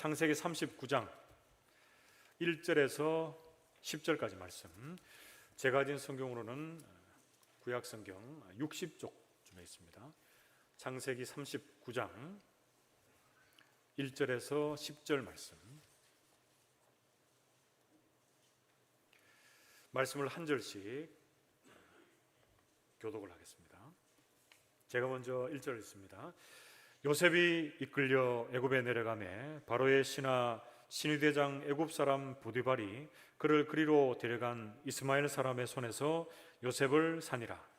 창세기 39장 1절에서 10절까지 말씀. 제가 가진 성경으로는 구약 성경 60쪽쯤에 있습니다. 창세기 39장 1절에서 10절 말씀을 한 절씩 교독을 하겠습니다. 제가 먼저 1절 읽습니다. 요셉이 이끌려 애굽에 내려가매 바로의 신하 신위대장 애굽 사람 보디발이 그를 그리로 데려간 이스마엘 사람의 손에서 요셉을 산이라.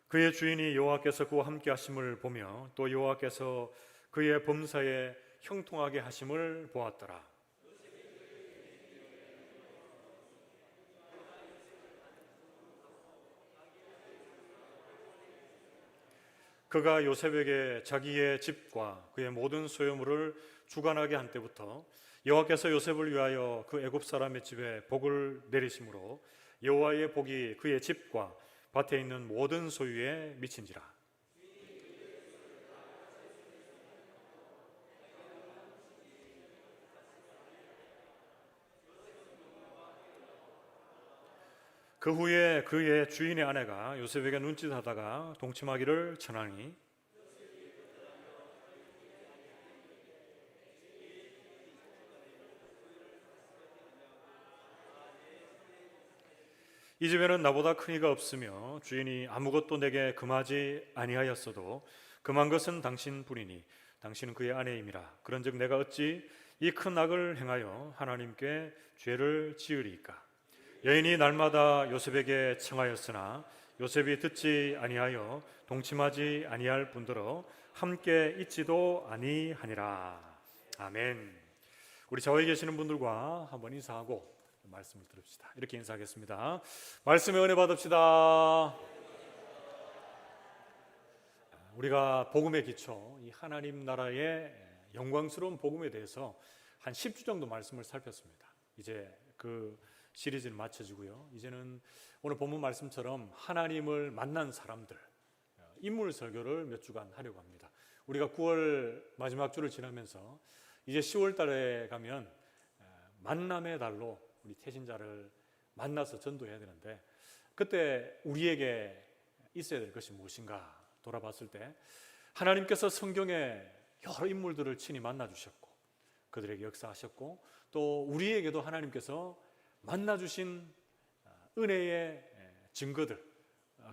그의 주인이 여호와께서 그와 함께 하심을 보며 또 여호와께서 그의 범사에 형통하게 하심을 보았더라. 그가 요셉에게 자기의 집과 그의 모든 소유물을 주관하게 한 때부터 여호와께서 요셉을 위하여 그 애굽 사람의 집에 복을 내리심으로 여호와의 복이 그의 집과 밭에 있는 모든 소유에 미친지라. 그 후에 그의 주인의 아내가 요셉에게 눈짓하다가 동침하기를 청하니 이 집에는 나보다 큰 이가 없으며 주인이 아무것도 내게 금하지 아니하였어도 금한 것은 당신뿐이니 당신은 그의 아내임이라. 그런즉 내가 어찌 이 큰 악을 행하여 하나님께 죄를 지으리이까. 여인이 날마다 요셉에게 청하였으나 요셉이 듣지 아니하여 동침하지 아니할 뿐더러 함께 있지도 아니하니라. 아멘. 우리 좌우에 계시는 분들과 한번 인사하고 말씀을 들읍시다. 이렇게 인사하겠습니다. 말씀의 은혜 받읍시다. 우리가 복음의 기초, 이 하나님 나라의 영광스러운 복음에 대해서 한 10주 정도 말씀을 살폈습니다. 이제 그 시리즈는 마쳐지고요. 이제는 오늘 본문 말씀처럼 하나님을 만난 사람들, 인물 설교를 몇 주간 하려고 합니다. 우리가 9월 마지막 주를 지나면서 이제 10월 달에 가면 만남의 달로 우리 태신자를 만나서 전도해야 되는데, 그때 우리에게 있어야 될 것이 무엇인가 돌아봤을 때 하나님께서 성경에 여러 인물들을 친히 만나주셨고 그들에게 역사하셨고 또 우리에게도 하나님께서 만나주신 은혜의 증거들,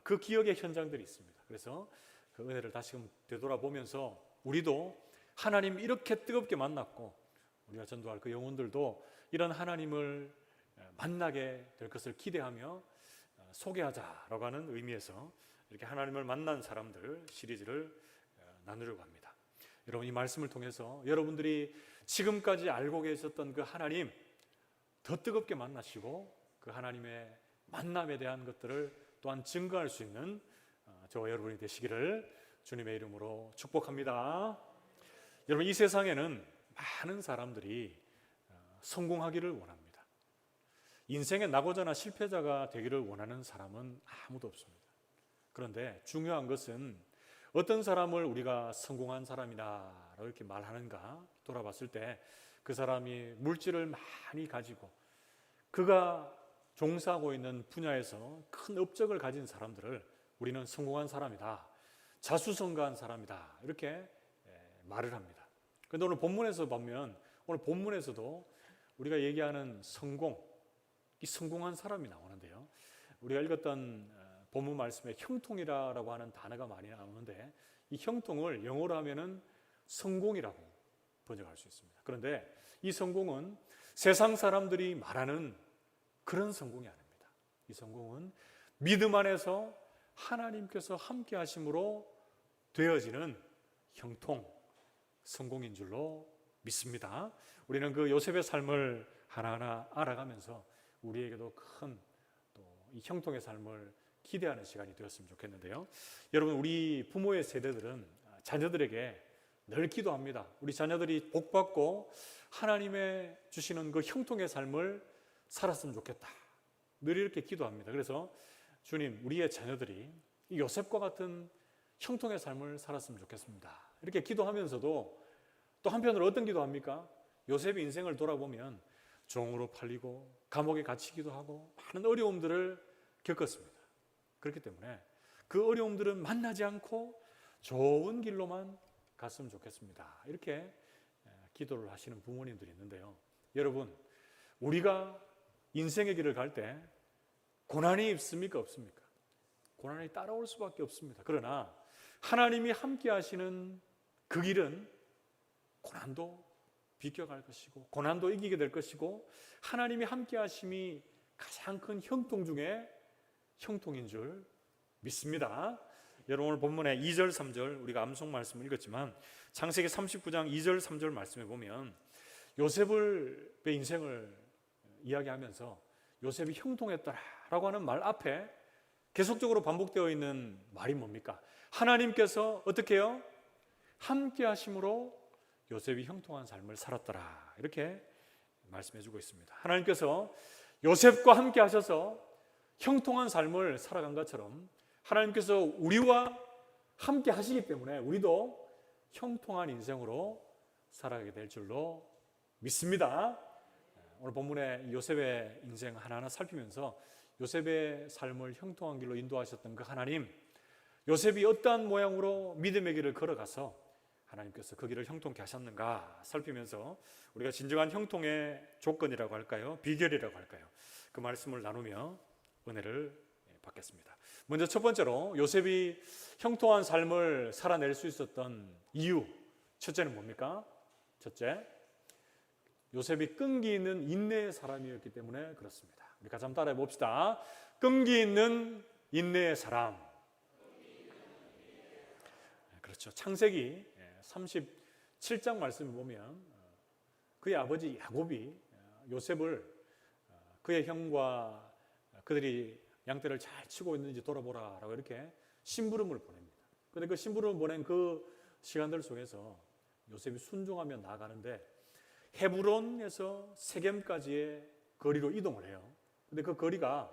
그 기억의 현장들이 있습니다. 그래서 그 은혜를 다시금 되돌아보면서 우리도 하나님 이렇게 뜨겁게 만났고 우리가 전도할 그 영혼들도 이런 하나님을 만나게 될 것을 기대하며 소개하자라고 하는 의미에서 이렇게 하나님을 만난 사람들 시리즈를 나누려고 합니다. 여러분, 이 말씀을 통해서 여러분들이 지금까지 알고 계셨던 그 하나님 더 뜨겁게 만나시고 그 하나님의 만남에 대한 것들을 또한 증거할 수 있는 저와 여러분이 되시기를 주님의 이름으로 축복합니다. 여러분, 이 세상에는 많은 사람들이 성공하기를 원합니다. 인생의 낙오자나 실패자가 되기를 원하는 사람은 아무도 없습니다. 그런데 중요한 것은 어떤 사람을 우리가 성공한 사람이다 이렇게 말하는가 돌아봤을 때 그 사람이 물질을 많이 가지고 그가 종사하고 있는 분야에서 큰 업적을 가진 사람들을 우리는 성공한 사람이다, 자수성가한 사람이다 이렇게 말을 합니다. 그런데 오늘 본문에서 보면 오늘 본문에서도 우리가 얘기하는 성공, 이 성공한 사람이 나오는데요. 우리가 읽었던 본문 말씀에 형통이라고 하는 단어가 많이 나오는데 이 형통을 영어로 하면은 성공이라고 번역할 수 있습니다. 그런데 이 성공은 세상 사람들이 말하는 그런 성공이 아닙니다. 이 성공은 믿음 안에서 하나님께서 함께 하심으로 되어지는 형통, 성공인 줄로 믿습니다. 우리는 그 요셉의 삶을 하나하나 알아가면서 우리에게도 큰 또 이 형통의 삶을 기대하는 시간이 되었으면 좋겠는데요. 여러분, 우리 부모의 세대들은 자녀들에게 늘 기도합니다. 우리 자녀들이 복받고 하나님의 주시는 그 형통의 삶을 살았으면 좋겠다. 늘 이렇게 기도합니다. 그래서 주님, 우리의 자녀들이 이 요셉과 같은 형통의 삶을 살았으면 좋겠습니다. 이렇게 기도하면서도 또 한편으로 어떤 기도합니까? 요셉의 인생을 돌아보면 종으로 팔리고 감옥에 갇히기도 하고 많은 어려움들을 겪었습니다. 그렇기 때문에 그 어려움들은 만나지 않고 좋은 길로만 갔으면 좋겠습니다. 이렇게 기도를 하시는 부모님들이 있는데요. 여러분, 우리가 인생의 길을 갈 때 고난이 있습니까? 없습니까? 고난이 따라올 수밖에 없습니다. 그러나 하나님이 함께 하시는 그 길은 고난도 비껴갈 것이고 고난도 이기게 될 것이고 하나님이 함께 하심이 가장 큰 형통 중에 형통인 줄 믿습니다. 여러분, 오늘 본문의 2절 3절 우리가 암송 말씀을 읽었지만 창세기 39장 2절 3절 말씀에 보면 요셉의 인생을 이야기하면서 요셉이 형통했더라라고 하는 말 앞에 계속적으로 반복되어 있는 말이 뭡니까? 하나님께서 어떻게 해요? 함께 하심으로 요셉이 형통한 삶을 살았더라, 이렇게 말씀해 주고 있습니다. 하나님께서 요셉과 함께 하셔서 형통한 삶을 살아간 것처럼 하나님께서 우리와 함께 하시기 때문에 우리도 형통한 인생으로 살아가게 될 줄로 믿습니다. 오늘 본문의 요셉의 인생 하나하나 살피면서 요셉의 삶을 형통한 길로 인도하셨던 그 하나님, 요셉이 어떠한 모양으로 믿음의 길을 걸어가서 하나님께서 그 길을 형통케 하셨는가 살피면서 우리가 진정한 형통의 조건이라고 할까요? 비결이라고 할까요? 그 말씀을 나누며 은혜를 받겠습니다. 먼저 첫 번째로 요셉이 형통한 삶을 살아낼 수 있었던 이유, 첫째는 뭡니까? 첫째, 요셉이 끈기 있는 인내의 사람이었기 때문에 그렇습니다. 우리 같이 한번 따라해 봅시다. 끈기 있는 인내의 사람. 그렇죠. 창세기 37장 말씀을 보면 그의 아버지 야곱이 요셉을 그의 형과 그들이 양떼를 잘 치고 있는지 돌아보라라고 이렇게 심부름을 보냅니다. 그런데 그 심부름을 보낸 그 시간들 속에서 요셉이 순종하며 나아가는데 헤브론에서 세겜까지의 거리로 이동을 해요. 근데 그 거리가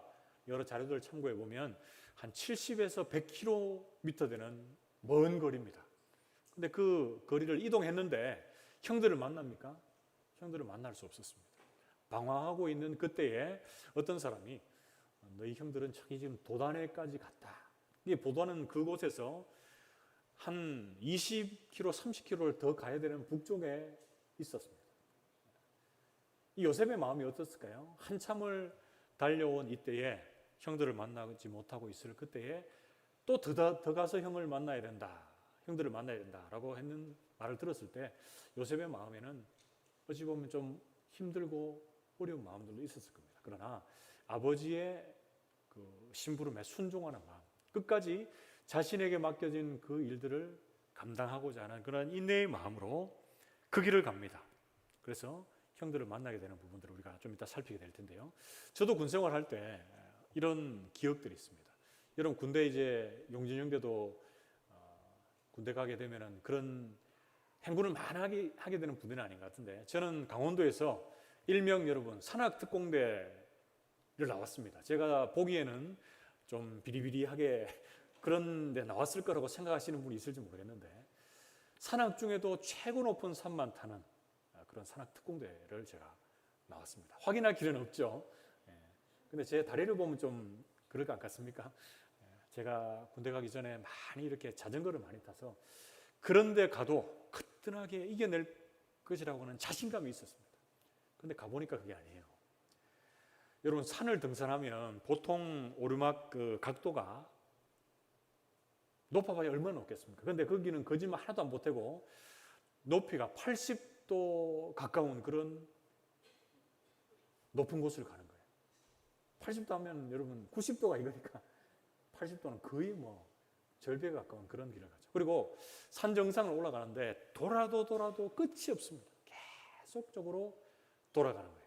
여러 자료들을 참고해 보면 한 70에서 100km 되는 먼 거리입니다. 근데 그 거리를 이동했는데 형들을 만납니까? 형들을 만날 수 없었습니다. 방황하고 있는 그때에 어떤 사람이 너희 형들은 저기 지금 도단에까지 갔다. 이 도단은 그곳에서 한 20km, 30km를 더 가야 되는 북쪽에 있었습니다. 이 요셉의 마음이 어떻을까요? 한참을 달려온 이때에 형들을 만나지 못하고 있을 그때에 또 더 가서 형을 만나야 된다. 형들을 만나야 된다라고 했는 말을 들었을 때 요셉의 마음에는 어찌 보면 좀 힘들고 어려운 마음들도 있었을 겁니다. 그러나 아버지의 그 심부름에 순종하는 마음, 끝까지 자신에게 맡겨진 그 일들을 감당하고자 하는 그런 인내의 마음으로 그 길을 갑니다. 그래서 형들을 만나게 되는 부분들을 우리가 좀 이따 살피게 될 텐데요. 저도 군 생활할 때 이런 기억들이 있습니다. 여러분, 군대 이제 용진영대도 군대 가게 되면은 그런 행군을 많이 하게 되는 부대는 아닌 것 같은데, 저는 강원도에서 일명 여러분 산악특공대를 나왔습니다. 제가 보기에는 좀 비리비리하게 그런 데 나왔을 거라고 생각하시는 분이 있을지 모르겠는데, 산악 중에도 최고 높은 산만 타는 그런 산악특공대를 제가 나왔습니다. 확인할 길은 없죠. 근데 제 다리를 보면 좀 그럴 것 같습니까? 제가 군대 가기 전에 많이 이렇게 자전거를 많이 타서 그런데 가도 거뜬하게 이겨낼 것이라고 하는 자신감이 있었습니다. 그런데 가보니까 그게 아니에요. 여러분, 산을 등산하면 보통 오르막 그 각도가 높아봐야 얼마나 높겠습니까? 그런데 거기는 거짓말 하나도 안 보태고 높이가 80도 가까운 그런 높은 곳을 가는 거예요. 80도 하면 여러분 90도가 이거니까 80도는 거의 뭐 절벽에 가까운 그런 길을 가죠. 그리고 산 정상을 올라가는데 돌아도 끝이 없습니다. 계속적으로 돌아가는 거예요.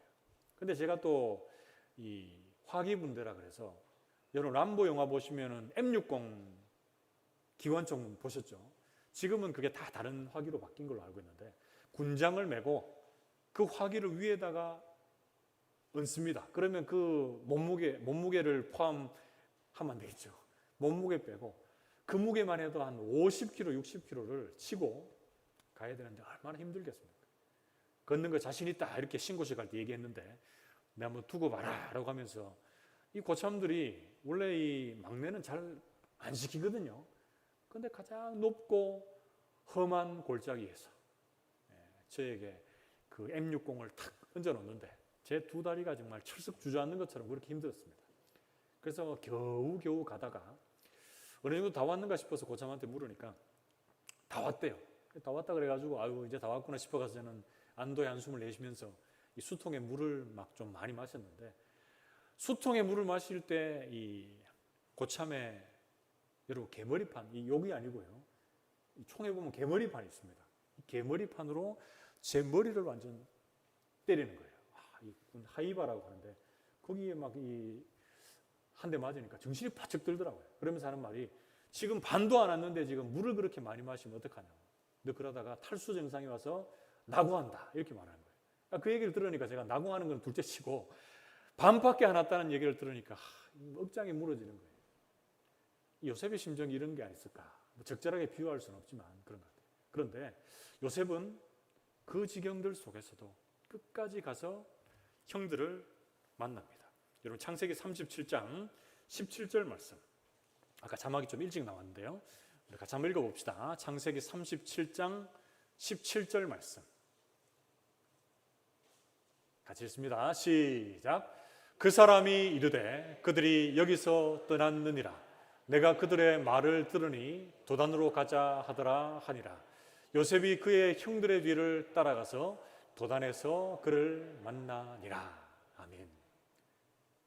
근데 제가 또 이 화기분대라 그래서 여러분 람보 영화 보시면은 M60 기관총 보셨죠? 지금은 그게 다 다른 화기로 바뀐 걸로 알고 있는데 군장을 메고 그 화기를 위에다가 얹습니다. 그러면 그 몸무게를 포함한 하면 안 되겠죠. 몸무게 빼고 그 무게만 해도 한 50kg, 60kg를 치고 가야 되는데 얼마나 힘들겠습니까? 걷는 거 자신 있다 이렇게 신고식 할 때 얘기했는데 내가 한번 두고 봐라 라고 하면서 이 고참들이 원래 이 막내는 잘 안 시키거든요. 근데 가장 높고 험한 골짜기에서 저에게 그 M60을 탁 얹어 놓는데 제 두 다리가 정말 철썩 주저앉는 것처럼 그렇게 힘들었습니다. 그래서 겨우 가다가 어느 정도 다 왔는가 싶어서 고참한테 물으니까 다 왔대요. 다 왔다 그래가지고 아유 이제 다 왔구나 싶어가서 저는 안도의 한숨을 내쉬면서 이 수통에 물을 막 좀 많이 마셨는데 수통에 물을 마실 때 이 고참에 여러분 개머리판, 이 욕이 아니고요. 이 총에 보면 개머리판이 있습니다. 이 개머리판으로 제 머리를 완전 때리는 거예요. 이 하이바라고 하는데 거기에 막 이 한 대 맞으니까 정신이 바짝 들더라고요. 그러면서 하는 말이 지금 반도 안 왔는데 지금 물을 그렇게 많이 마시면 어떡하냐고. 너 그러다가 탈수 증상이 와서 낙오한다 이렇게 말하는 거예요. 그 얘기를 들으니까 제가 낙오하는 건 둘째 치고 반밖에 안 왔다는 얘기를 들으니까 억장이 무너지는 거예요. 요셉의 심정이 이런 게 아니었을까. 뭐 적절하게 비유할 수는 없지만 그런 것 같아요. 그런데 요셉은 그 지경들 속에서도 끝까지 가서 형들을 만납니다. 여러분 창세기 37장 17절 말씀. 아까 자막이 좀 일찍 나왔는데요. 우리 같이 한번 읽어봅시다. 창세기 37장 17절 말씀. 같이 읽습니다. 시작. 그 사람이 이르되 그들이 여기서 떠났느니라. 내가 그들의 말을 들으니 도단으로 가자 하더라 하니라. 요셉이 그의 형들의 뒤를 따라가서 도단에서 그를 만나니라. 아멘.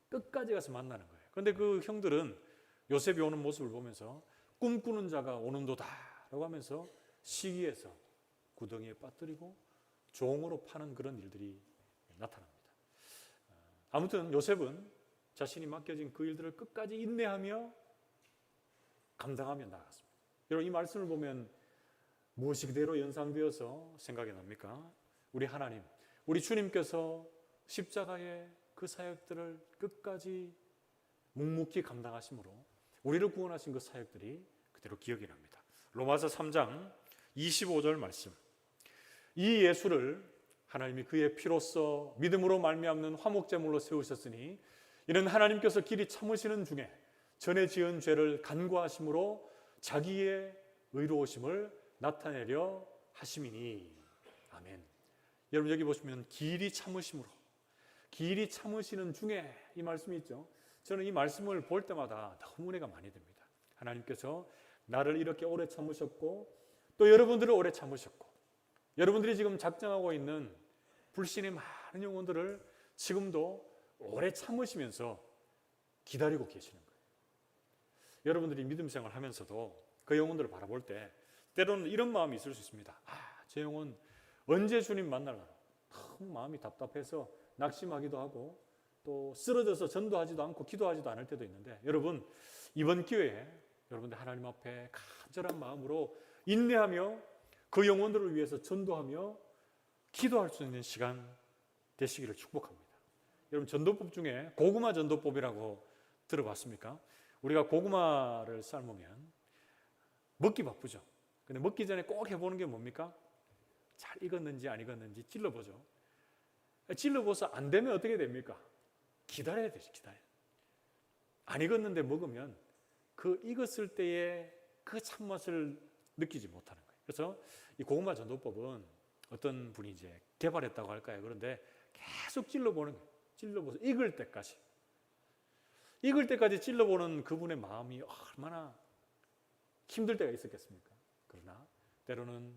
끝까지 가서 만나는 거예요. 그런데 그 형들은 요셉이 오는 모습을 보면서 꿈꾸는 자가 오는도다 라고 하면서 시기해서 구덩이에 빠뜨리고 종으로 파는 그런 일들이 나타납니다. 아무튼 요셉은 자신이 맡겨진 그 일들을 끝까지 인내하며 감당하며 나아갔습니다. 여러분 이 말씀을 보면 무엇이 그대로 연상되어서 생각이 납니까? 우리 하나님, 우리 주님께서 십자가의 그 사역들을 끝까지 묵묵히 감당하심으로 우리를 구원하신 그 사역들이 그대로 기억이 납니다. 로마서 3장 25절 말씀. 이 예수를 하나님이 그의 피로써 믿음으로 말미암는 화목제물로 세우셨으니 이는 하나님께서 길이 참으시는 중에 전에 지은 죄를 간구하심으로 자기의 의로우심을 나타내려 하심이니. 아멘. 여러분 여기 보시면 길이 참으심으로, 길이 참으시는 중에 이 말씀이 있죠. 저는 이 말씀을 볼 때마다 너무 은혜가 많이 됩니다. 하나님께서 나를 이렇게 오래 참으셨고 또 여러분들을 오래 참으셨고 여러분들이 지금 작정하고 있는 불신의 많은 영혼들을 지금도 오래 참으시면서 기다리고 계시는 거예요. 여러분들이 믿음 생활을 하면서도 그 영혼들을 바라볼 때 때로는 이런 마음이 있을 수 있습니다. 제 영혼 언제 주님 만날까? 너무 마음이 답답해서 낙심하기도 하고 또 쓰러져서 전도하지도 않고 기도하지도 않을 때도 있는데 여러분 이번 기회에 여러분들 하나님 앞에 간절한 마음으로 인내하며 그 영혼들을 위해서 전도하며 기도할 수 있는 시간 되시기를 축복합니다. 여러분 전도법 중에 고구마 전도법이라고 들어봤습니까? 우리가 고구마를 삶으면 먹기 바쁘죠. 근데 먹기 전에 꼭 해보는 게 뭡니까? 잘 익었는지 안 익었는지 찔러보죠. 찔러봐서 안 되면 어떻게 됩니까? 기다려야 되죠. 안 익었는데 먹으면 그 익었을 때의 그 참맛을 느끼지 못하는 거예요. 그래서 이 고구마 전도법은 어떤 분이 이제 개발했다고 할까요? 그런데 계속 찔러보는 거예요. 찔러봐서 익을 때까지 찔러보는 그분의 마음이 얼마나 힘들 때가 있었겠습니까? 그러나 때로는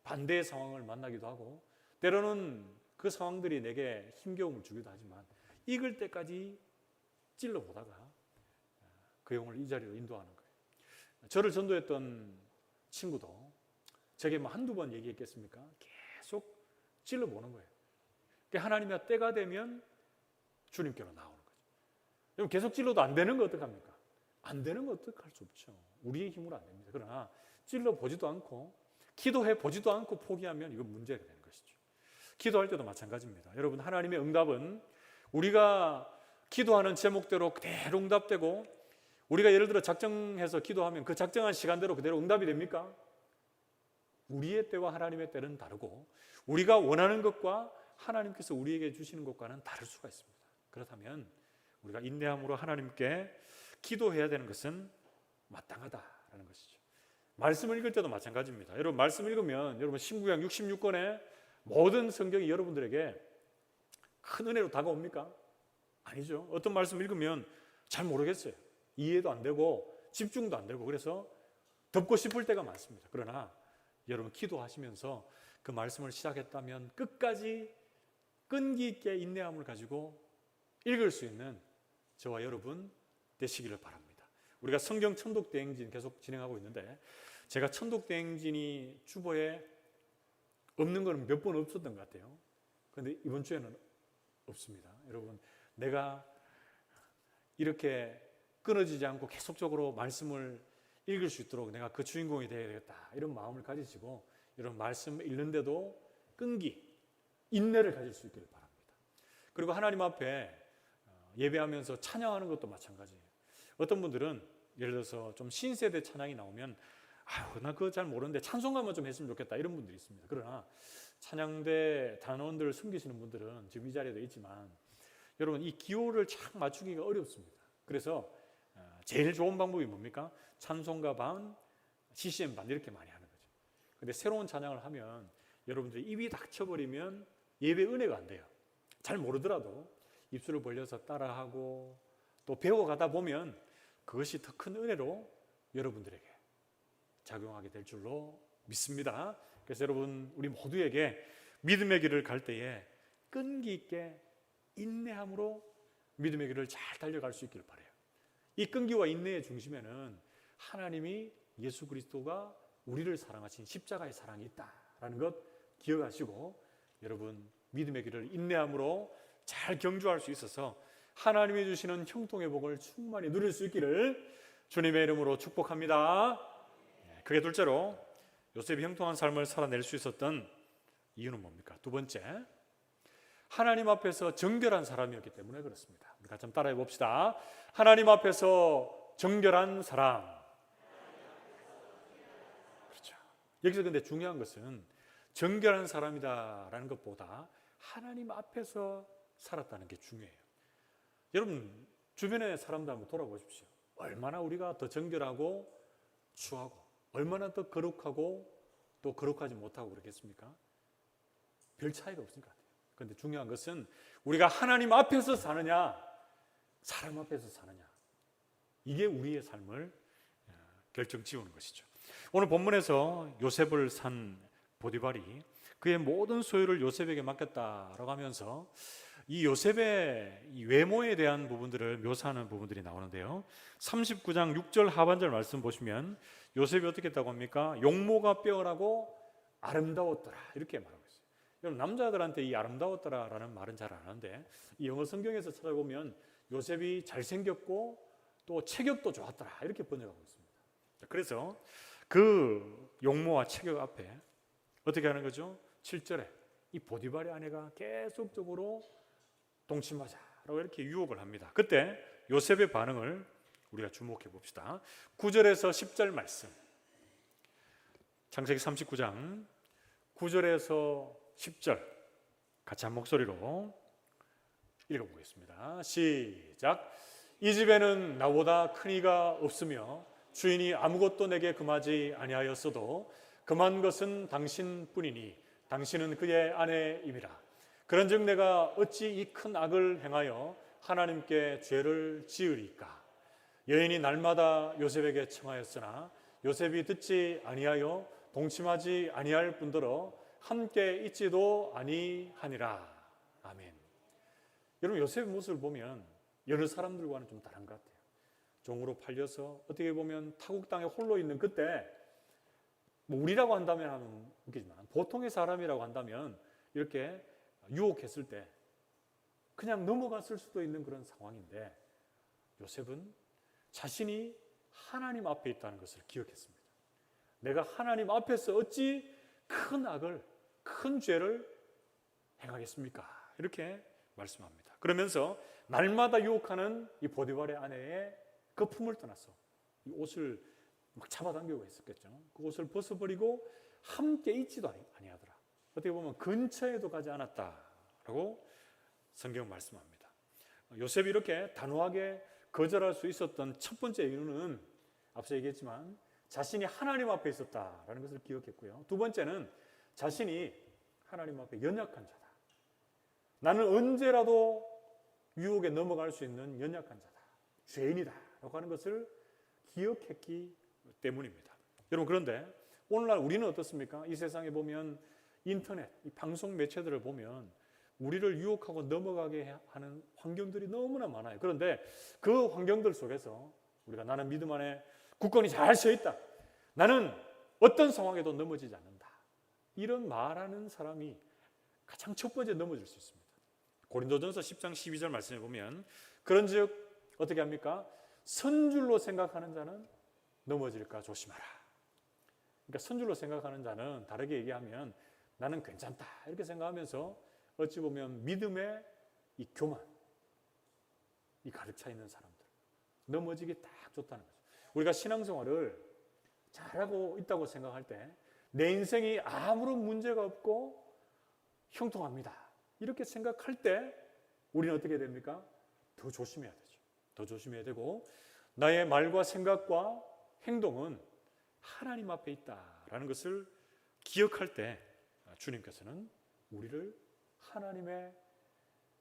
반대의 상황을 만나기도 하고 때로는 그 상황들이 내게 힘겨움을 주기도 하지만 익을 때까지 찔러보다가 그 영혼을 이 자리로 인도하는 거예요. 저를 전도했던 친구도 제게 뭐 한두 번 얘기했겠습니까? 계속 찔러보는 거예요. 하나님의 때가 되면 주님께로 나오는 거죠. 여러분 계속 찔러도 안 되는 거 어떡합니까? 안 되는 거 어떡할 수 없죠. 우리의 힘으로 안 됩니다. 그러나 찔러보지도 않고 기도해 보지도 않고 포기하면 이건 문제가 되는 것이죠. 기도할 때도 마찬가지입니다. 여러분 하나님의 응답은 우리가 기도하는 제목대로 그대로 응답되고 우리가 예를 들어 작정해서 기도하면 그 작정한 시간대로 그대로 응답이 됩니까? 우리의 때와 하나님의 때는 다르고 우리가 원하는 것과 하나님께서 우리에게 주시는 것과는 다를 수가 있습니다. 그렇다면 우리가 인내함으로 하나님께 기도해야 되는 것은 마땅하다라는 것이죠. 말씀을 읽을 때도 마찬가지입니다. 여러분 말씀 읽으면 여러분 신구약 66권의 모든 성경이 여러분들에게 큰 은혜로 다가옵니까? 아니죠. 어떤 말씀 읽으면 잘 모르겠어요. 이해도 안 되고 집중도 안 되고 그래서 덮고 싶을 때가 많습니다. 그러나 여러분 기도하시면서 그 말씀을 시작했다면 끝까지 끈기 있게 인내함을 가지고 읽을 수 있는 저와 여러분 되시기를 바랍니다. 우리가 성경 천독대행진 계속 진행하고 있는데 제가 천독대행진이 주보에 없는 거는 몇 번 없었던 것 같아요. 그런데 이번 주에는 없습니다. 여러분 내가 이렇게 끊어지지 않고 계속적으로 말씀을 읽을 수 있도록 내가 그 주인공이 되어야 되겠다 이런 마음을 가지시고 이런 말씀 읽는데도 끈기, 인내를 가질 수 있기를 바랍니다. 그리고 하나님 앞에 예배하면서 찬양하는 것도 마찬가지예요. 어떤 분들은 예를 들어서 좀 신세대 찬양이 나오면 아유 나 그거 잘 모르는데 찬송가만 좀 했으면 좋겠다 이런 분들이 있습니다. 그러나 찬양대 단원들을 숨기시는 분들은 지금 이 자리에도 있지만 여러분 이 기호를 착 맞추기가 어렵습니다. 그래서 제일 좋은 방법이 뭡니까? 찬송가 반, CCM 반 이렇게 많이 하는 거죠. 근데 새로운 찬양을 하면 여러분들이 입이 닥쳐버리면 예배 은혜가 안 돼요. 잘 모르더라도 입술을 벌려서 따라하고 또 배워가다 보면 그것이 더 큰 은혜로 여러분들에게 작용하게 될 줄로 믿습니다. 그래서 여러분 우리 모두에게 믿음의 길을 갈 때에 끈기 있게 인내함으로 믿음의 길을 잘 달려갈 수 있기를 바라요. 이 끈기와 인내의 중심에는 하나님이 예수 그리스도가 우리를 사랑하신 십자가의 사랑이 있다라는 것 기억하시고 여러분 믿음의 길을 인내함으로 잘 경주할 수 있어서 하나님이 주시는 형통의 복을 충만히 누릴 수 있기를 주님의 이름으로 축복합니다. 그게 둘째로 요셉이 형통한 삶을 살아낼 수 있었던 이유는 뭡니까? 두 번째, 하나님 앞에서 정결한 사람이었기 때문에 그렇습니다. 우리 같이 한번 따라해 봅시다. 하나님 앞에서 정결한 사람. 그렇죠. 여기서 근데 중요한 것은 정결한 사람이다라는 것보다 하나님 앞에서 살았다는 게 중요해요. 여러분 주변의 사람들 한번 돌아보십시오. 얼마나 우리가 더 정결하고 추하고 얼마나 더 거룩하고 또 거룩하지 못하고 그렇겠습니까? 별 차이가 없을 것 같아요. 그런데 중요한 것은 우리가 하나님 앞에서 사느냐 사람 앞에서 사느냐 이게 우리의 삶을 결정지우는 것이죠. 오늘 본문에서 요셉을 산 보디발이 그의 모든 소유를 요셉에게 맡겼다라고 하면서 이 요셉의 이 외모에 대한 부분들을 묘사하는 부분들이 나오는데요. 39장 6절 하반절 말씀 보시면 요셉이 어떻게 했다고 합니까? 용모가 빼어나고 아름다웠더라 이렇게 말하고 있어요. 여러분 남자들한테 이 아름다웠더라라는 말은 잘 안 하는데 이 영어 성경에서 찾아보면 요셉이 잘생겼고 또 체격도 좋았더라 이렇게 번역하고 있습니다. 그래서 그 용모와 체격 앞에 어떻게 하는 거죠? 7절에 이 보디발의 아내가 계속적으로 동침하자라고 이렇게 유혹을 합니다. 그때 요셉의 반응을 우리가 주목해 봅시다. 9절에서 10절 말씀, 창세기 39장 9절에서 10절 같이 한 목소리로 읽어보겠습니다. 시작. 이 집에는 나보다 큰 이가 없으며 주인이 아무것도 내게 금하지 아니하였어도 금한 것은 당신뿐이니 당신은 그의 아내임이라. 그런즉 내가 어찌 이 큰 악을 행하여 하나님께 죄를 지으리까. 여인이 날마다 요셉에게 청하였으나 요셉이 듣지 아니하여 동침하지 아니할 뿐더러 함께 있지도 아니하니라. 아멘. 여러분 요셉의 모습을 보면 여러 사람들과는 좀 다른 것 같아요. 종으로 팔려서 어떻게 보면 타국 땅에 홀로 있는 그때 뭐 우리라고 한다면 하면 웃기지만 보통의 사람이라고 한다면 이렇게 유혹했을 때 그냥 넘어갔을 수도 있는 그런 상황인데 요셉은 자신이 하나님 앞에 있다는 것을 기억했습니다. 내가 하나님 앞에서 어찌 큰 악을, 큰 죄를 행하겠습니까? 이렇게 말씀합니다. 그러면서 날마다 유혹하는 이 보디발의 아내의 거품을 떠나서 이 옷을 막 잡아당기고 했었겠죠. 그 옷을 벗어버리고 함께 있지도 아니하더라. 어떻게 보면 근처에도 가지 않았다라고 성경 말씀합니다. 요셉이 이렇게 단호하게 거절할 수 있었던 첫 번째 이유는 앞서 얘기했지만 자신이 하나님 앞에 있었다라는 것을 기억했고요. 두 번째는 자신이 하나님 앞에 연약한 자다. 나는 언제라도 유혹에 넘어갈 수 있는 연약한 자다. 죄인이다 라고 하는 것을 기억했기 때문입니다. 여러분, 그런데 오늘날 우리는 어떻습니까? 이 세상에 보면 인터넷, 이 방송 매체들을 보면 우리를 유혹하고 넘어가게 하는 환경들이 너무나 많아요. 그런데 그 환경들 속에서 우리가 나는 믿음 안에 굳건히 잘 서 있다. 나는 어떤 상황에도 넘어지지 않는다. 이런 말하는 사람이 가장 첫 번째 넘어질 수 있습니다. 고린도전서 10장 12절 말씀에 보면 그런즉 어떻게 합니까? 선줄로 생각하는 자는 넘어질까 조심하라. 그러니까 선줄로 생각하는 자는 다르게 얘기하면 나는 괜찮다 이렇게 생각하면서 어찌 보면 믿음의 이 교만, 이 가득 차 있는 사람들 넘어지기 딱 좋다는 거죠. 우리가 신앙생활을 잘하고 있다고 생각할 때 내 인생이 아무런 문제가 없고 형통합니다 이렇게 생각할 때 우리는 어떻게 됩니까? 더 조심해야 되죠. 더 조심해야 되고 나의 말과 생각과 행동은 하나님 앞에 있다라는 것을 기억할 때 주님께서는 우리를 하나님의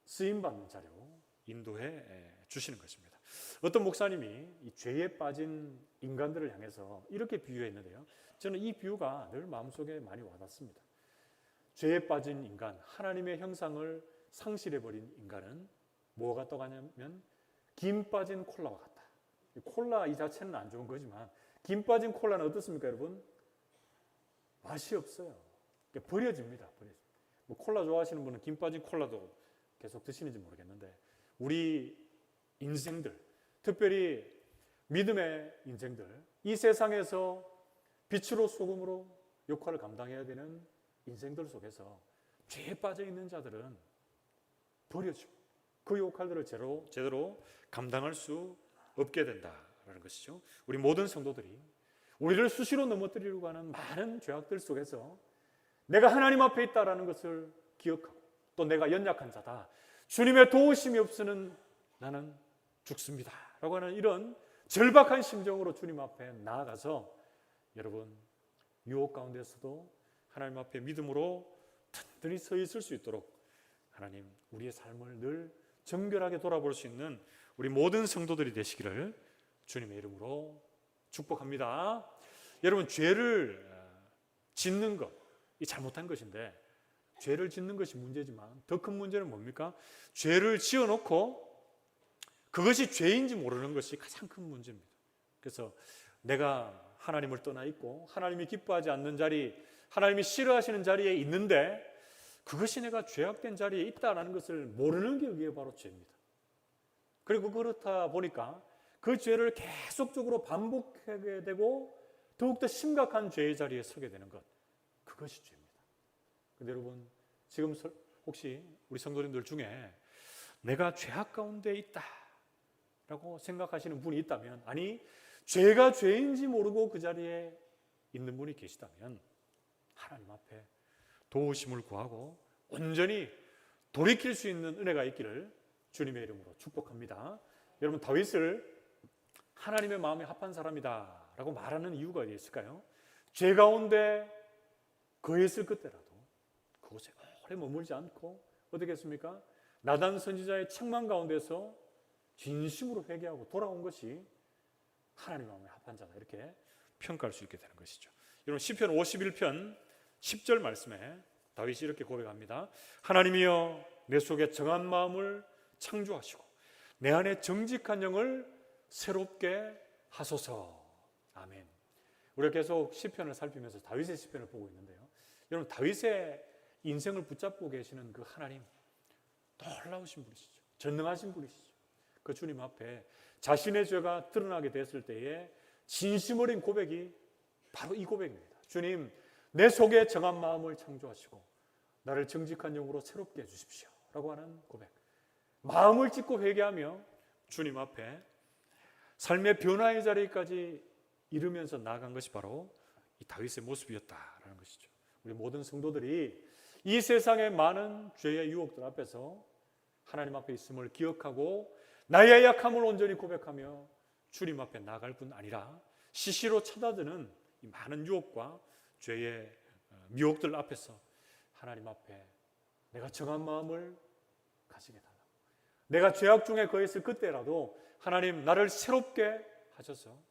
쓰임받는 자리로 인도해 주시는 것입니다. 어떤 목사님이 이 죄에 빠진 인간들을 향해서 이렇게 비유했는데요. 저는 이 비유가 늘 마음속에 많이 와닿습니다. 죄에 빠진 인간, 하나님의 형상을 상실해버린 인간은 뭐가 떠가냐면 김 빠진 콜라와 같다. 콜라 이 자체는 안 좋은 거지만 김 빠진 콜라는 어떻습니까, 여러분? 맛이 없어요. 버려집니다. 뭐 콜라 좋아하시는 분은 김 빠진 콜라도 계속 드시는지 모르겠는데 우리 인생들, 특별히 믿음의 인생들, 이 세상에서 빛으로 소금으로 역할을 감당해야 되는 인생들 속에서 죄에 빠져 있는 자들은 버려지고 그 역할들을 제대로 감당할 수 없게 된다라는 것이죠. 우리 모든 성도들이 우리를 수시로 넘어뜨리려고 하는 많은 죄악들 속에서 내가 하나님 앞에 있다라는 것을 기억하고 또 내가 연약한 자다. 주님의 도우심이 없으면 나는 죽습니다. 라고 하는 이런 절박한 심정으로 주님 앞에 나아가서 여러분 유혹 가운데서도 하나님 앞에 믿음으로 든든히 서 있을 수 있도록 하나님 우리의 삶을 늘 정결하게 돌아볼 수 있는 우리 모든 성도들이 되시기를 주님의 이름으로 축복합니다. 여러분 죄를 짓는 것, 이 잘못한 것인데 죄를 짓는 것이 문제지만 더 큰 문제는 뭡니까? 죄를 지어놓고 그것이 죄인지 모르는 것이 가장 큰 문제입니다. 그래서 내가 하나님을 떠나 있고 하나님이 기뻐하지 않는 자리, 하나님이 싫어하시는 자리에 있는데 그것이 내가 죄악된 자리에 있다는 것을 모르는 게 그게 바로 죄입니다. 그리고 그렇다 보니까 그 죄를 계속적으로 반복하게 되고 더욱더 심각한 죄의 자리에 서게 되는 것, 그것이 죄입니다. 근데 여러분 지금 혹시 우리 성도님들 중에 내가 죄악 가운데 있다라고 생각하시는 분이 있다면, 아니 죄가 죄인지 모르고 그 자리에 있는 분이 계시다면 하나님 앞에 도우심을 구하고 온전히 돌이킬 수 있는 은혜가 있기를 주님의 이름으로 축복합니다. 여러분 다윗을 하나님의 마음에 합한 사람이다 라고 말하는 이유가 어디 있을까요? 죄 가운데 거했을 그때라도 그곳에 오래 머물지 않고 어떻게 했습니까? 나단 선지자의 책망 가운데서 진심으로 회개하고 돌아온 것이 하나님 마음에 합한 자다, 이렇게 평가할 수 있게 되는 것이죠. 여러분 시편 51편 10절 말씀에 다윗이 이렇게 고백합니다. 하나님이여 내 속에 정한 마음을 창조하시고 내 안에 정직한 영을 새롭게 하소서. 아멘. 우리가 계속 시편을 살피면서 다윗의 시편을 보고 있는데요. 여러분 다윗의 인생을 붙잡고 계시는 그 하나님, 놀라우신 분이시죠. 전능하신 분이시죠. 그 주님 앞에 자신의 죄가 드러나게 됐을 때에 진심 어린 고백이 바로 이 고백입니다. 주님, 내 속에 정한 마음을 창조하시고 나를 정직한 영으로 새롭게 해주십시오 라고 하는 고백. 마음을 찢고 회개하며 주님 앞에 삶의 변화의 자리까지 이루면서 나아간 것이 바로 이 다윗의 모습이었다라는 것이죠. 우리 모든 성도들이 이 세상의 많은 죄의 유혹들 앞에서 하나님 앞에 있음을 기억하고 나의 약함을 온전히 고백하며 주님 앞에 나아갈 뿐 아니라 시시로 찾아드는 이 많은 유혹과 죄의 미혹들 앞에서 하나님 앞에 내가 정한 마음을 가지게 달라고, 내가 죄악 중에 거했을 그때라도 하나님 나를 새롭게 하셔서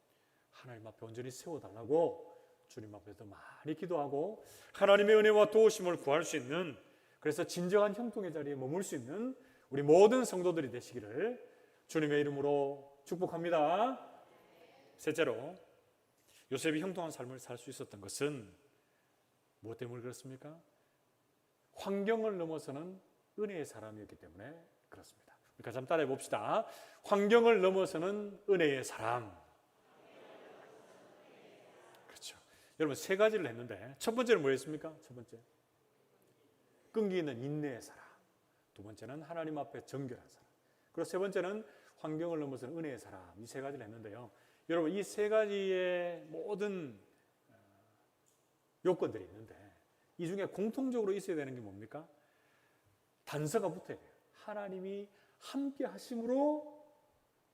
하나님 앞에 온전히 세워달라고 주님 앞에서 많이 기도하고 하나님의 은혜와 도우심을 구할 수 있는, 그래서 진정한 형통의 자리에 머물 수 있는 우리 모든 성도들이 되시기를 주님의 이름으로 축복합니다. 셋째로, 요셉이 형통한 삶을 살 수 있었던 것은 무엇 때문에 그렇습니까? 환경을 넘어서는 은혜의 사람이었기 때문에 그렇습니다. 그러니까 한번 따라해 봅시다. 환경을 넘어서는 은혜의 사람. 그렇죠. 여러분, 세 가지를 했는데 첫 번째는 뭐였습니까? 첫 번째, 끈기 있는 인내의 사람. 두 번째는 하나님 앞에 정결한 사람. 그리고 세 번째는 환경을 넘어서는 은혜의 사람. 이 세 가지를 했는데요. 여러분, 이 세 가지의 모든 요건들이 있는데 이 중에 공통적으로 있어야 되는 게 뭡니까? 단서가 붙어야 돼요. 하나님이 함께 하심으로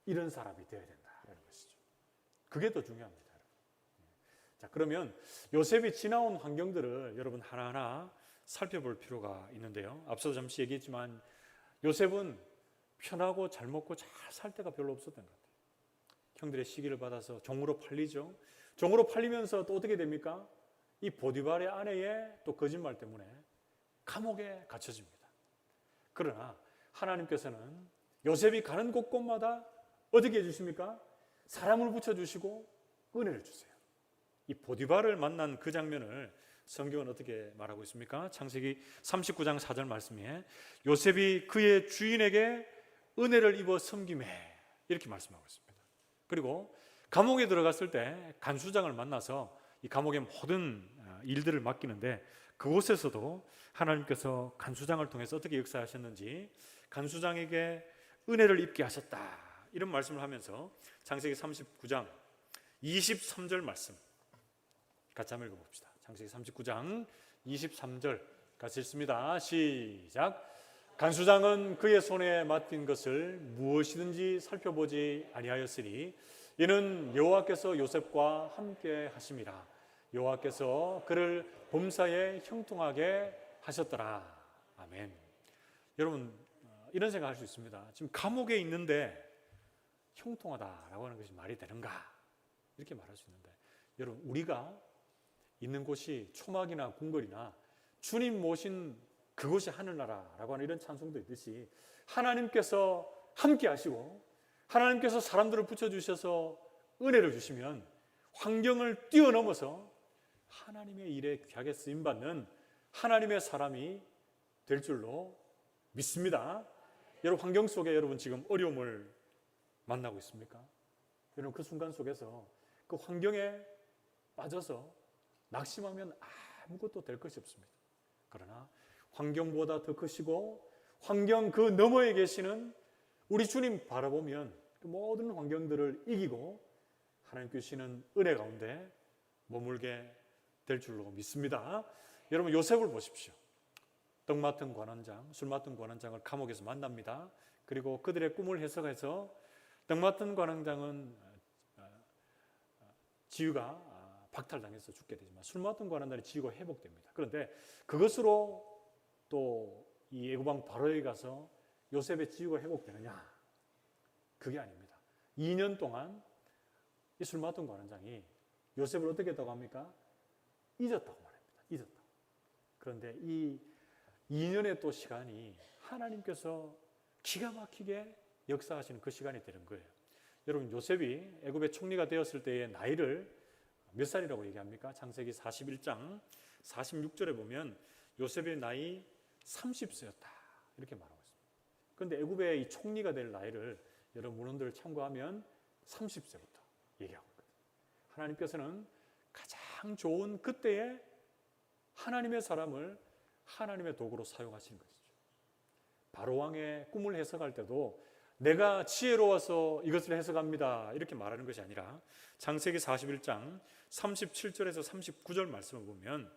이런 사람이 되어야 된다는 것이죠. 그게 더 중요합니다. 자, 그러면 요셉이 지나온 환경들을 여러분 하나하나 살펴볼 필요가 있는데요. 앞서 잠시 얘기했지만 요셉은 편하고 잘 먹고 잘 살 때가 별로 없었던 것 같아요. 형들의 시기를 받아서 종으로 팔리죠. 종으로 팔리면서 또 어떻게 됩니까? 이 보디발의 아내의 또 거짓말 때문에 감옥에 갇혀집니다. 그러나 하나님께서는 요셉이 가는 곳곳마다 어떻게 해주십니까? 사람을 붙여주시고 은혜를 주세요. 이 보디발을 만난 그 장면을 성경은 어떻게 말하고 있습니까? 창세기 39장 4절 말씀에 요셉이 그의 주인에게 은혜를 입어 섬기매, 이렇게 말씀하고 있습니다. 그리고 감옥에 들어갔을 때 간수장을 만나서 이 감옥의 모든 일들을 맡기는데 그곳에서도 하나님께서 간수장을 통해서 어떻게 역사하셨는지 간수장에게 은혜를 입게 하셨다, 이런 말씀을 하면서 창세기 39장 23절 말씀 같이 한번 읽어봅시다. 창세기 39장 23절 같이 읽습니다. 시작. 간수장은 그의 손에 맡긴 것을 무엇이든지 살펴보지 아니하였으니 이는 여호와께서 요셉과 함께 하심이라. 여호와께서 그를 범사에 형통하게 하셨더라. 아멘. 여러분, 이런 생각할 수 있습니다. 지금 감옥에 있는데 형통하다라고 하는 것이 말이 되는가? 이렇게 말할 수 있는데, 여러분, 우리가 있는 곳이 초막이나 궁궐이나 주님 모신 그곳이 하늘나라라고 하는 이런 찬송도 있듯이 하나님께서 함께 하시고 하나님께서 사람들을 붙여주셔서 은혜를 주시면 환경을 뛰어넘어서 하나님의 일에 귀하게 쓰임받는 하나님의 사람이 될 줄로 믿습니다. 여러분, 환경 속에 여러분 지금 어려움을 만나고 있습니까? 여러분, 그 순간 속에서 그 환경에 빠져서 낙심하면 아무것도 될 것이 없습니다. 그러나 환경보다 더 크시고 환경 그 너머에 계시는 우리 주님 바라보면 그 모든 환경들을 이기고 하나님 주시는 은혜 가운데 머물게 될 줄로 믿습니다. 여러분, 요셉을 보십시오. 떡 맡은 관원장, 술 맡은 관원장을 감옥에서 만납니다. 그리고 그들의 꿈을 해석해서 떡 맡은 관원장은 지위가 박탈당해서 죽게 되지만 술 맡은 관원장의 지위가 회복됩니다. 그런데 그것으로 또 이 애굽왕 바로에게 가서 요셉의 지위가 회복되느냐? 그게 아닙니다. 2년 동안 이 술 맡은 관원장이 요셉을 어떻게 했다고 합니까? 잊었다고 말합니다. 잊었다. 그런데 이 2년의 또 시간이 하나님께서 기가 막히게 역사하시는 그 시간이 되는 거예요. 여러분, 요셉이 애굽의 총리가 되었을 때의 나이를 몇 살이라고 얘기합니까? 창세기 41장 46절에 보면 요셉의 나이 30세였다 이렇게 말하고 있습니다. 그런데 애굽의 이 총리가 될 나이를 여러분 문헌들을 참고하면 30세부터 얘기하고 있거든요. 하나님께서는 가장 좋은 그때에 하나님의 사람을 하나님의 도구로 사용하시는 것이죠. 바로왕의 꿈을 해석할 때도 내가 지혜로워서 이것을 해석합니다 이렇게 말하는 것이 아니라 창세기 41장 37절에서 39절 말씀을 보면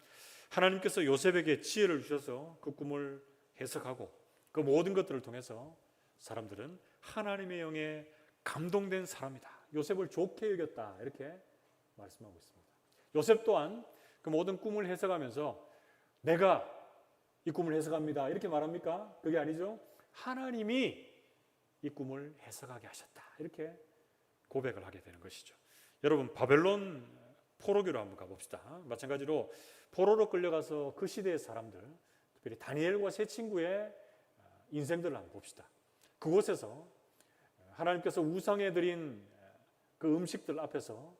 하나님께서 요셉에게 지혜를 주셔서 그 꿈을 해석하고 그 모든 것들을 통해서 사람들은 하나님의 영에 감동된 사람이다, 요셉을 좋게 여겼다 이렇게 말씀하고 있습니다. 요셉 또한 그 모든 꿈을 해석하면서 내가 이 꿈을 해석합니다 이렇게 말합니까? 그게 아니죠. 하나님이 이 꿈을 해석하게 하셨다 이렇게 고백을 하게 되는 것이죠. 여러분, 바벨론 포로기로 한번 가봅시다. 마찬가지로 포로로 끌려가서 그 시대의 사람들, 특별히 다니엘과 세 친구의 인생들을 한번 봅시다. 그곳에서 하나님께서 우상에 드린 그 음식들 앞에서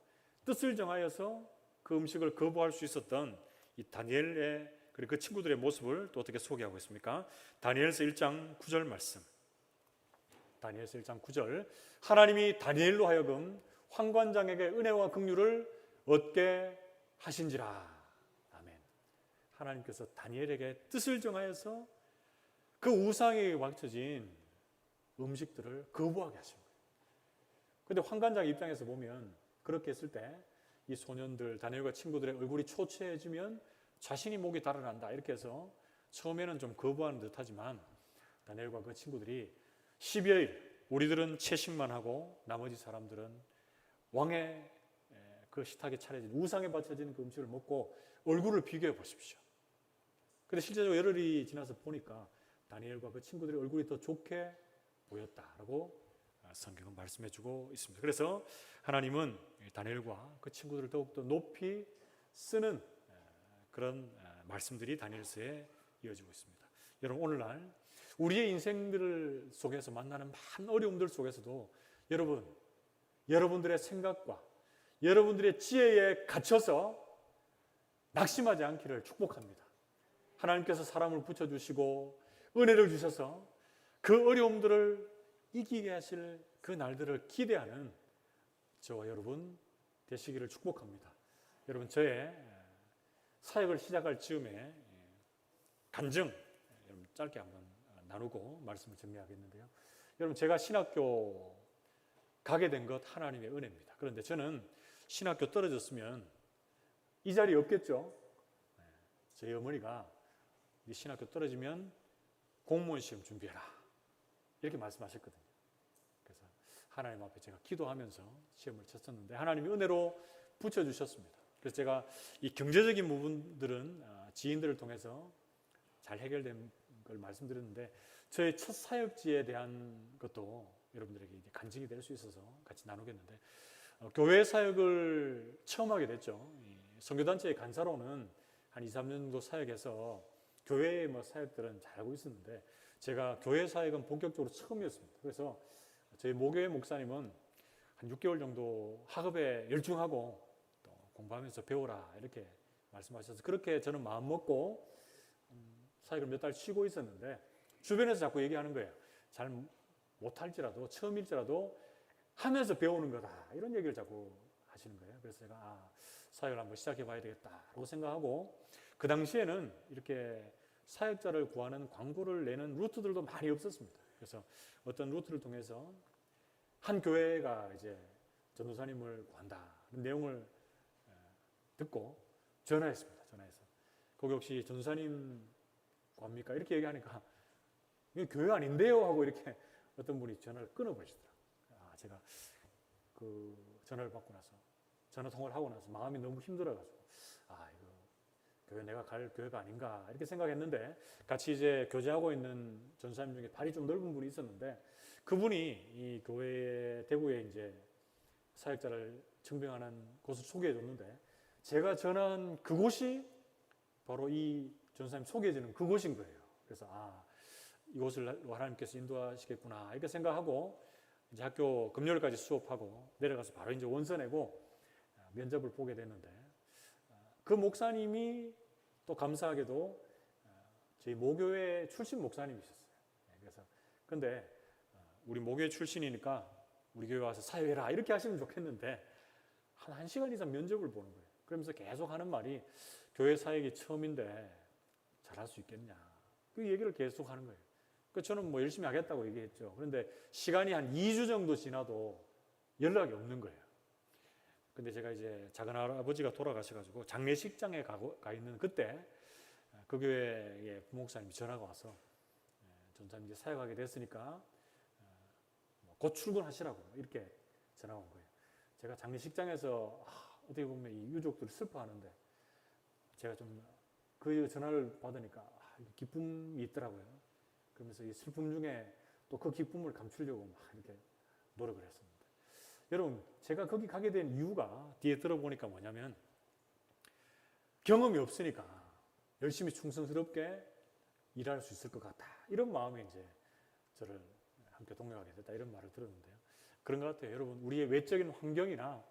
뜻을 정하여서 그 음식을 거부할 수 있었던 이 다니엘의 그리고 그 친구들의 모습을 또 어떻게 소개하고 있습니까? 다니엘서 1장 9절 말씀. 다니엘서 1장 9절. 하나님이 다니엘로 하여금 환관장에게 은혜와 긍휼을 얻게 하신지라. 아멘. 하나님께서 다니엘에게 뜻을 정하여서 그 우상에 맞춰진 음식들을 거부하게 하신 거예요. 그런데 환관장 입장에서 보면 그렇게 했을 때 이 소년들, 다니엘과 친구들의 얼굴이 초췌해지면 자신이 목이 달아난다 이렇게 해서 처음에는 좀 거부하는 듯하지만 다니엘과 그 친구들이 10여일 우리들은 채식만 하고 나머지 사람들은 왕의 그 식탁에 차려진 우상에 바쳐진 그 음식을 먹고 얼굴을 비교해 보십시오. 그런데 실제적으로 열흘이 지나서 보니까 다니엘과 그 친구들의 얼굴이 더 좋게 보였다라고 성경은 말씀해주고 있습니다. 그래서 하나님은 다니엘과 그 친구들을 더욱더 높이 쓰는 그런 말씀들이 다니엘서에 이어지고 있습니다. 여러분, 오늘날 우리의 인생들 속에서 만나는 많은 어려움들 속에서도 여러분들의 생각과 여러분들의 지혜에 갇혀서 낙심하지 않기를 축복합니다. 하나님께서 사람을 붙여주시고 은혜를 주셔서 그 어려움들을 이기게 하실 그 날들을 기대하는 저와 여러분 되시기를 축복합니다. 여러분, 저의 사역을 시작할 즈음에 간증 여러분 짧게 한번 나누고 말씀을 정리하겠는데요. 여러분, 제가 신학교 가게 된 것 하나님의 은혜입니다. 그런데 저는 신학교 떨어졌으면 이 자리에 없겠죠. 저희 어머니가 이 신학교 떨어지면 공무원 시험 준비해라 이렇게 말씀하셨거든요. 그래서 하나님 앞에 제가 기도하면서 시험을 쳤었는데 하나님이 은혜로 붙여주셨습니다. 그래서 제가 이 경제적인 부분들은 지인들을 통해서 잘 해결된 걸 말씀드렸는데 저의 첫 사역지에 대한 것도 여러분들에게 이제 간증이 될 수 있어서 같이 나누겠는데 교회 사역을 처음 하게 됐죠. 선교단체의 간사로는 한 2, 3년 정도 사역해서 교회의 사역들은 잘 알고 있었는데 제가 교회 사역은 본격적으로 처음이었습니다. 그래서 저희 모교회 목사님은 한 6개월 정도 학업에 열중하고 또 공부하면서 배우라 이렇게 말씀하셔서 그렇게 저는 마음 먹고 사역을 몇 달 쉬고 있었는데 주변에서 자꾸 얘기하는 거예요. 잘 못할지라도 처음일지라도 하면서 배우는 거다 이런 얘기를 자꾸 하시는 거예요. 그래서 제가 사역을 한번 시작해 봐야 되겠다라고 생각하고 그 당시에는 이렇게 사역자를 구하는 광고를 내는 루트들도 많이 없었습니다. 그래서 어떤 루트를 통해서 한 교회가 이제 전도사님을 구한다는 내용을 듣고 전화했습니다. 전화해서 거기 혹시 전도사님 구합니까? 이렇게 얘기하니까 이게 교회 아닌데요 하고 이렇게 어떤 분이 전화를 끊어버리시더라고요. 제가 그 전화를 받고 나서 전화 통화를 하고 나서 마음이 너무 힘들어가지고 이거 교회 내가 갈 교회가 아닌가 이렇게 생각했는데 같이 이제 교제하고 있는 전사님 중에 발이 좀 넓은 분이 있었는데 그분이 이 교회 대구에 이제 사역자를 청빙하는 곳을 소개해 줬는데 제가 전한 그곳이 바로 이 전사님 소개해주는 그곳인 거예요. 그래서 이곳을 하나님께서 인도하시겠구나 이렇게 생각하고 이제 학교 금요일까지 수업하고 내려가서 바로 이제 원서 내고 면접을 보게 됐는데 그 목사님이 또 감사하게도 저희 모교회 출신 목사님이셨어요. 그래서 근데 우리 모교회 출신이니까 우리 교회 와서 사회해라 이렇게 하시면 좋겠는데 한 1시간 이상 면접을 보는 거예요. 그러면서 계속 하는 말이 교회 사역이 처음인데 잘할 수 있겠냐 그 얘기를 계속 하는 거예요. 저는 뭐 열심히 하겠다고 얘기했죠. 그런데 시간이 한 2주 정도 지나도 연락이 없는 거예요. 근데 제가 이제 작은 할아버지가 돌아가셔가지고 장례식장에 가 있는 그때 그 교회의 부목사님이 전화가 와서 전사님 이제 사역하게 됐으니까 곧 출근하시라고 이렇게 전화가 온 거예요. 제가 장례식장에서 어떻게 보면 이 유족들이 슬퍼하는데 제가 좀 그 전화를 받으니까 기쁨이 있더라고요. 그러면서 이 슬픔 중에 또 그 기쁨을 감추려고 막 이렇게 노력을 했습니다. 여러분, 제가 거기 가게 된 이유가 뒤에 들어보니까 뭐냐면 경험이 없으니까 열심히 충성스럽게 일할 수 있을 것 같다. 이런 마음에 이제 저를 함께 동역하게 됐다. 이런 말을 들었는데요. 그런 것 같아요. 여러분, 우리의 외적인 환경이나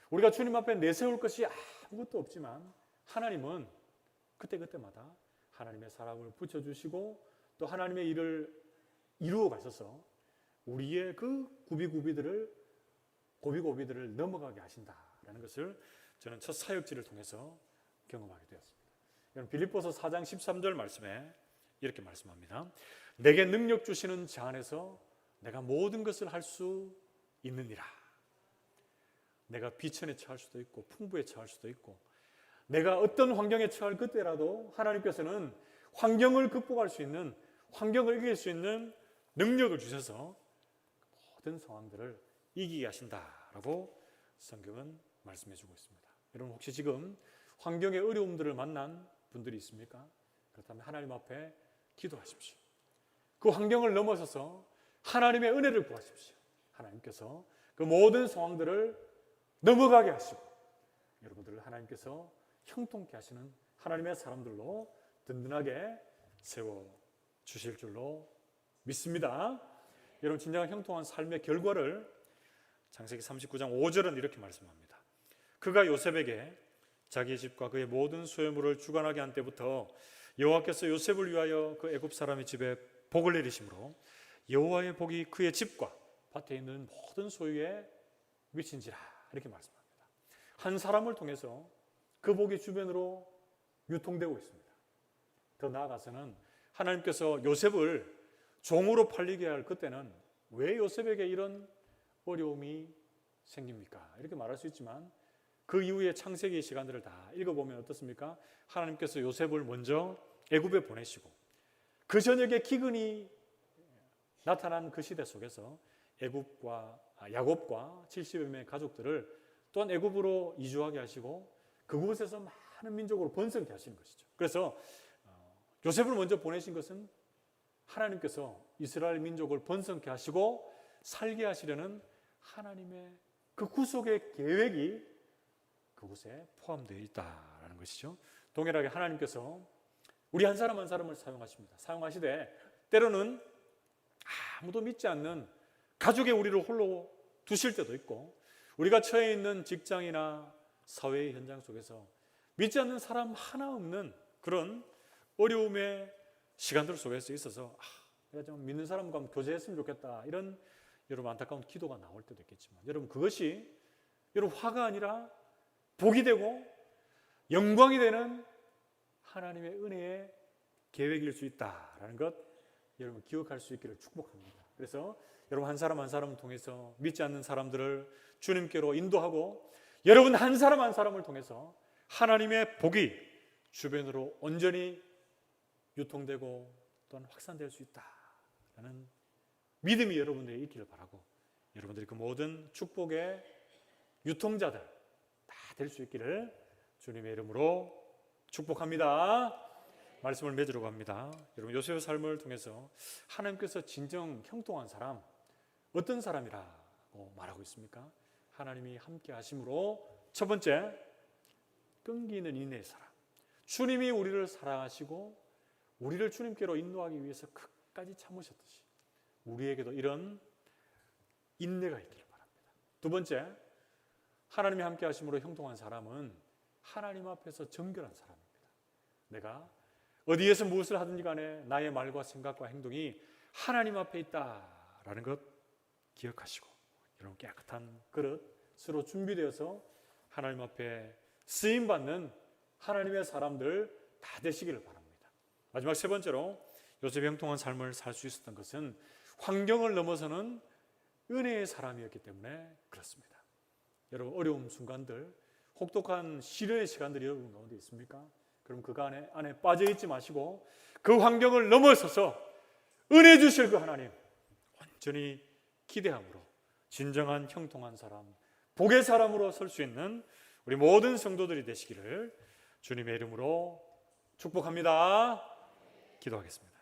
우리가 주님 앞에 내세울 것이 아무것도 없지만 하나님은 그때그때마다 하나님의 사람을 붙여주시고 또 하나님의 일을 이루어 가셔서 우리의 그 고비고비들을 넘어가게 하신다라는 것을 저는 첫 사역지를 통해서 경험하게 되었습니다. 여러분, 빌립보서 4장 13절 말씀에 이렇게 말씀합니다. 내게 능력 주시는 자 안에서 내가 모든 것을 할 수 있느니라. 내가 비천에 처할 수도 있고 풍부에 처할 수도 있고 내가 어떤 환경에 처할 그때라도 하나님께서는 환경을 극복할 수 있는, 환경을 이길 수 있는 능력을 주셔서 모든 상황들을 이기게 하신다라고 성경은 말씀해 주고 있습니다. 여러분, 혹시 지금 환경의 어려움들을 만난 분들이 있습니까? 그렇다면 하나님 앞에 기도하십시오. 그 환경을 넘어서서 하나님의 은혜를 구하십시오. 하나님께서 그 모든 상황들을 넘어가게 하시고 여러분들을 하나님께서 형통케 하시는 하나님의 사람들로 든든하게 세워주실 줄로 믿습니다. 여러분, 진정한 형통한 삶의 결과를 창세기 39장 5절은 이렇게 말씀합니다. 그가 요셉에게 자기의 집과 그의 모든 소유물을 주관하게 한 때부터 여호와께서 요셉을 위하여 그 애굽 사람의 집에 복을 내리심으로 여호와의 복이 그의 집과 밭에 있는 모든 소유에 미친지라 이렇게 말씀합니다. 한 사람을 통해서 그 복이 주변으로 유통되고 있습니다. 더 나아가서는 하나님께서 요셉을 종으로 팔리게 할 그때는 왜 요셉에게 이런 어려움이 생깁니까? 이렇게 말할 수 있지만 그 이후에 창세기 시간들을 다 읽어보면 어떻습니까? 하나님께서 요셉을 먼저 애굽에 보내시고 그 저녁에 기근이 나타난 그 시대 속에서 야곱과 70여 명의 가족들을 또한 애굽으로 이주하게 하시고 그곳에서 많은 민족으로 번성케 하시는 것이죠. 그래서 요셉을 먼저 보내신 것은 하나님께서 이스라엘 민족을 번성케 하시고 살게 하시려는 하나님의 그 구속의 계획이 그곳에 포함되어 있다라는 것이죠. 동일하게 하나님께서 우리 한 사람 한 사람을 사용하십니다. 사용하시되 때로는 아무도 믿지 않는 가족의 우리를 홀로 두실 때도 있고 우리가 처해 있는 직장이나 사회의 현장 속에서 믿지 않는 사람 하나 없는 그런 어려움의 시간들 속에서 있어서 내가 좀 믿는 사람과 교제했으면 좋겠다 이런 여러분 안타까운 기도가 나올 때도 있겠지만 여러분 그것이 여러분 화가 아니라 복이 되고 영광이 되는 하나님의 은혜의 계획일 수 있다라는 것 여러분 기억할 수 있기를 축복합니다. 그래서 여러분 한 사람 한 사람을 통해서 믿지 않는 사람들을 주님께로 인도하고 여러분 한 사람 한 사람을 통해서 하나님의 복이 주변으로 온전히 유통되고 또한 확산될 수 있다라는 믿음이 여러분들이 있기를 바라고 여러분들이 그 모든 축복의 유통자들 다 될 수 있기를 주님의 이름으로 축복합니다. 말씀을 맺으러 갑니다. 여러분 요셉의 삶을 통해서 하나님께서 진정 형통한 사람 어떤 사람이라고 말하고 있습니까? 하나님이 함께 하심으로 첫 번째 끈기는 인내의 사람. 주님이 우리를 사랑하시고 우리를 주님께로 인도하기 위해서 끝까지 참으셨듯이 우리에게도 이런 인내가 있기를 바랍니다. 두 번째 하나님이 함께 하심으로 형통한 사람은 하나님 앞에서 정결한 사람입니다. 내가 어디에서 무엇을 하든지 간에 나의 말과 생각과 행동이 하나님 앞에 있다라는 것 기억하시고 여러분 깨끗한 그릇으로 준비되어서 하나님 앞에 쓰임받는 하나님의 사람들 다 되시기를 바랍니다. 마지막 세 번째로 요셉이 형통한 삶을 살 수 있었던 것은 환경을 넘어서는 은혜의 사람이었기 때문에 그렇습니다. 여러분, 어려운 순간들, 혹독한 시련의 시간들이 여러분 가운데 있습니까? 그럼 그 안에 빠져있지 마시고 그 환경을 넘어서서 은혜 주실 그 하나님 온전히 기대함으로 진정한 형통한 사람, 복의 사람으로 설 수 있는 우리 모든 성도들이 되시기를 주님의 이름으로 축복합니다. 기도하겠습니다.